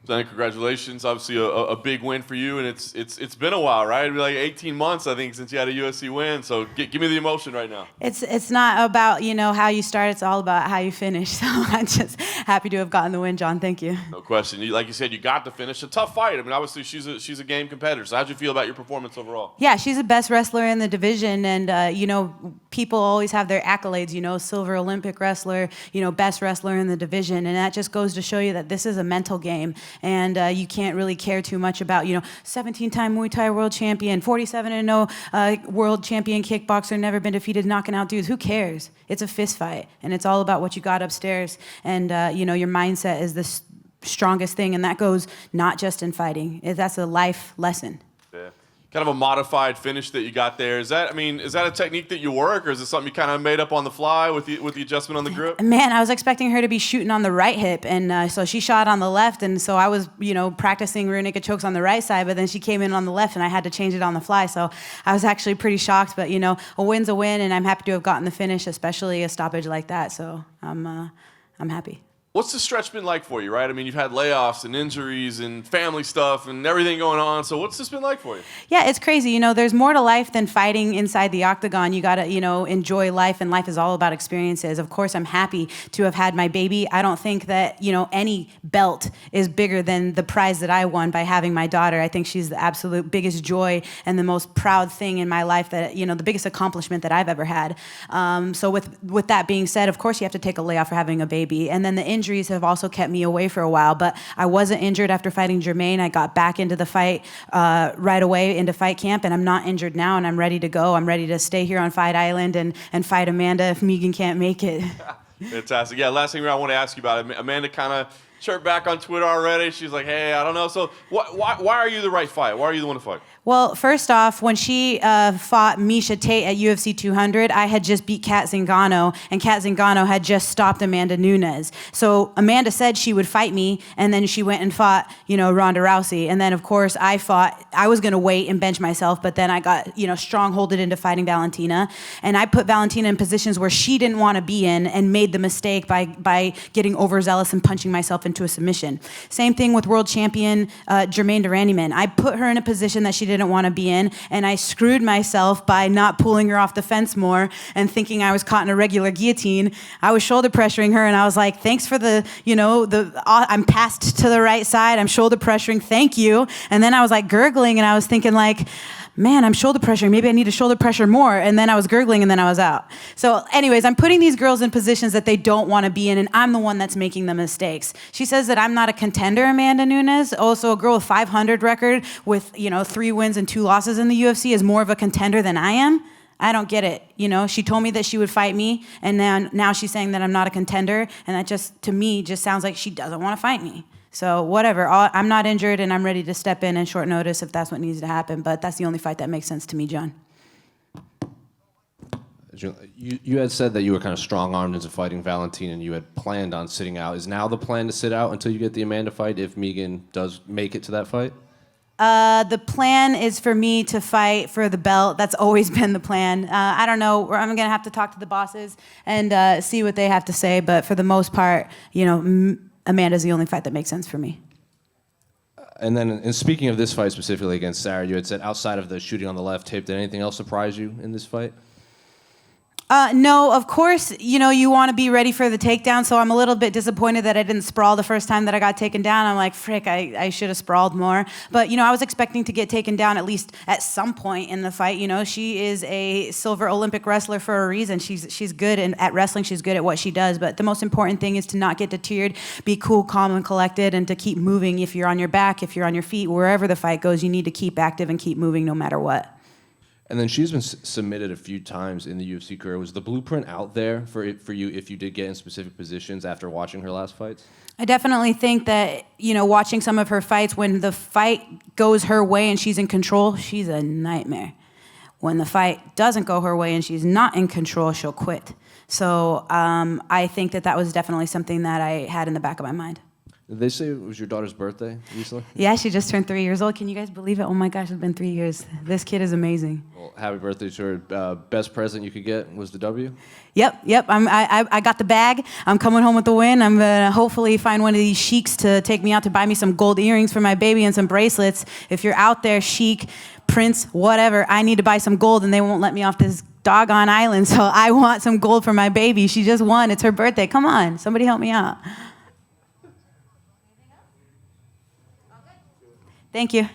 Then congratulations, obviously a big win for you, and it's been a while, right? It'd be like 18 months, I think, since you had a UFC win. So give me the emotion right now. It's not about how you start. It's all about how you finish. So I'm just happy to have gotten the win, John. Thank you. No question. Like you said, you got to finish a tough fight. I mean, obviously she's a game competitor. So how'd you feel about your performance overall? Yeah, she's the best wrestler in the division, and people always have their accolades. Silver Olympic wrestler, best wrestler in the division, and that just goes to show you that this is a mental game. And you can't really care too much about, 17-time Muay Thai world champion, 47-0 world champion kickboxer, never been defeated, knocking out dudes. Who cares? It's a fist fight, and it's all about what you got upstairs. And, your mindset is the strongest thing, and that goes not just in fighting. That's a life lesson. Yeah. Kind of a modified finish that you got there. Is that a technique that you work, or is it something you kind of made up on the fly with the adjustment on the grip? Man, I was expecting her to be shooting on the right hip, and so she shot on the left, and so I was, practicing rear naked chokes on the right side, but then she came in on the left, and I had to change it on the fly. So I was actually pretty shocked, but a win's a win, and I'm happy to have gotten the finish, especially a stoppage like that. So I'm happy. What's the stretch been like for you, right? I mean, you've had layoffs and injuries and family stuff and everything going on. So what's this been like for you? Yeah, it's crazy. There's more to life than fighting inside the octagon. You got to, enjoy life, and life is all about experiences. Of course, I'm happy to have had my baby. I don't think that, any belt is bigger than the prize that I won by having my daughter. I think she's the absolute biggest joy and the most proud thing in my life, that, the biggest accomplishment that I've ever had. So with that being said, of course, you have to take a layoff for having a baby. And then the injuries have also kept me away for a while, but I wasn't injured after fighting Jermaine. I got back into the fight right away into fight camp, and I'm not injured now, and I'm ready to go. I'm ready to stay here on Fight Island and fight Amanda if Megan can't make it. Fantastic. Yeah, last thing I want to ask you about, Amanda kind of chirped back on Twitter already. She's like, hey, I don't know. So why are you the right fight? Why are you the one to fight? Well, first off, when she fought Miesha Tate at UFC 200, I had just beat Kat Zingano, and Kat Zingano had just stopped Amanda Nunes. So Amanda said she would fight me, and then she went and fought, Ronda Rousey. And then, of course, I was going to wait and bench myself, but then I got, strongholded into fighting Valentina. And I put Valentina in positions where she didn't want to be in, and made the mistake by getting overzealous and punching myself into a submission. Same thing with world champion Jermaine Durandiman. I put her in a position that she didn't want to be in, and I screwed myself by not pulling her off the fence more and thinking I was caught in a regular guillotine. I was shoulder pressuring her, and I was like, thanks for I'm passed to the right side, I'm shoulder pressuring, thank you. And then I was like gurgling, and I was thinking like, man, I'm shoulder pressuring. Maybe I need to shoulder pressure more. And then I was gurgling, and then I was out. So anyways, I'm putting these girls in positions that they don't want to be in, and I'm the one that's making the mistakes. She says that I'm not a contender, Amanda Nunes. Also, a girl with 500 record with, 3 wins and 2 losses in the UFC is more of a contender than I am. I don't get it. She told me that she would fight me, and now she's saying that I'm not a contender, and that just, to me, just sounds like she doesn't want to fight me. So whatever, I'm not injured, and I'm ready to step in short notice if that's what needs to happen, but that's the only fight that makes sense to me, John. You had said that you were kind of strong-armed into fighting Valentina, and you had planned on sitting out. Is now the plan to sit out until you get the Amanda fight if Megan does make it to that fight? The plan is for me to fight for the belt. That's always been the plan. I don't know. I'm going to have to talk to the bosses and see what they have to say, but for the most part, Amanda's the only fight that makes sense for me. And then, and speaking of this fight specifically against Sarah, you had said outside of the shooting on the left hip, did anything else surprise you in this fight? No, of course, you want to be ready for the takedown, so I'm a little bit disappointed that I didn't sprawl the first time that I got taken down. I'm like, frick, I should have sprawled more. But, I was expecting to get taken down at least at some point in the fight. She is a silver Olympic wrestler for a reason. She's good at wrestling. She's good at what she does. But the most important thing is to not get deterred, be cool, calm, and collected, and to keep moving. If you're on your back, if you're on your feet, wherever the fight goes, you need to keep active and keep moving no matter what. And then she's been submitted a few times in the UFC career. Was the blueprint out there for you if you did get in specific positions after watching her last fights? I definitely think that, watching some of her fights, when the fight goes her way and she's in control, she's a nightmare. When the fight doesn't go her way and she's not in control, she'll quit. So I think that was definitely something that I had in the back of my mind. Did they say it was your daughter's birthday recently? Yeah, she just turned 3 years old. Can you guys believe it? Oh my gosh, it's been 3 years. This kid is amazing. Well, happy birthday to her. Best present you could get was the W? Yep. I got the bag. I'm coming home with the win. I'm gonna hopefully find one of these sheiks to take me out to buy me some gold earrings for my baby and some bracelets. If you're out there, sheik, prince, whatever, I need to buy some gold and they won't let me off this doggone island. So I want some gold for my baby. She just won. It's her birthday. Come on, somebody help me out. Thank you.